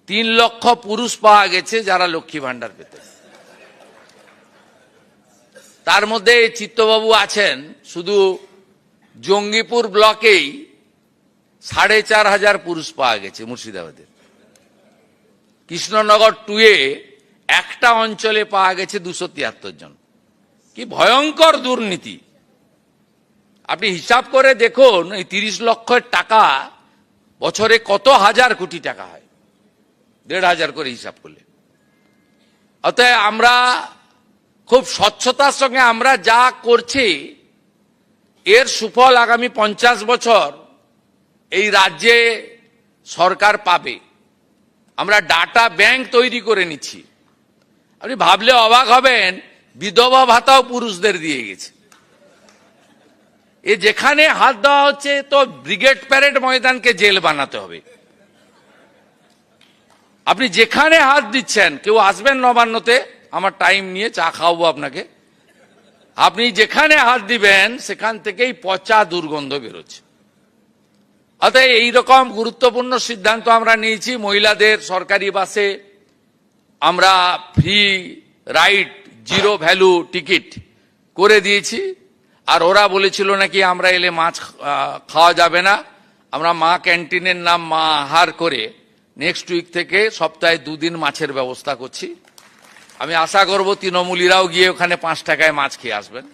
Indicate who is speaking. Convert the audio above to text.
Speaker 1: 3 লক্ষ পুরুষ পাওয়া গেছে যারা লক্ষ্মী ভান্ডার পেতে। তার মধ্যে চিত্তবাবু আছেন, শুধু জঙ্গিপুর ব্লকেই 4,500 পুরুষ পাওয়া গেছে মুর্শিদাবাদের। কৃষ্ণনগর 2-এ একটা অঞ্চলে পাওয়া গেছে 273 জন। কি ভয়ঙ্কর দুর্নীতি! আপনি হিসাব করে দেখুন, এই 30 লক্ষের টাকা বছরে কত হাজার কোটি টাকা হয়, 1,500 করে হিসাব করলে। অতএব আমরা খুব স্বচ্ছতার সঙ্গে আমরা যা করছি, এর সুফল আগামী 50 বছর এই রাজ্যে সরকার পাবে। আমরা ডাটা ব্যাংক তৈরি করে নিচ্ছি। আপনি ভাবলে অবাক হবেন, বিধবা ভাতাও পুরুষদের দিয়ে গেছে। এ যেখানে হাত দেওয়া হচ্ছে, তো ব্রিগেড প্যারেড ময়দানকে জেল বানাতে হবে। আপনি যেখানে হাত দিচ্ছেন, কেউ আসবেন নবান্নতে, আমার টাইম নিয়ে চা খাওয়াবো আপনাকে, আপনি যেখানে হাত দিবেন সেখান থেকেই পচা দুর্গন্ধ বেরোচ্ছে। অতএব এইরকম গুরুত্বপূর্ণ সিদ্ধান্ত আমরা নিয়েছি। মহিলাদের সরকারি বাসে আমরা ফ্রি রাইড, 0 ভ্যালু টিকিট করে দিয়েছি। আর ওরা বলেছিল নাকি আমরা এলে মাছ খাওয়া যাবে না। আমরা মা ক্যান্টিনের নাম মা আহার করে নেক্সট উইক থেকে সপ্তাহে 2 দিন মাছের ব্যবস্থা করছি। আমি আশা করব তৃণমূলীরাও গিয়ে ওখানে 5 টাকায় মাছ খেয়ে আসবেন।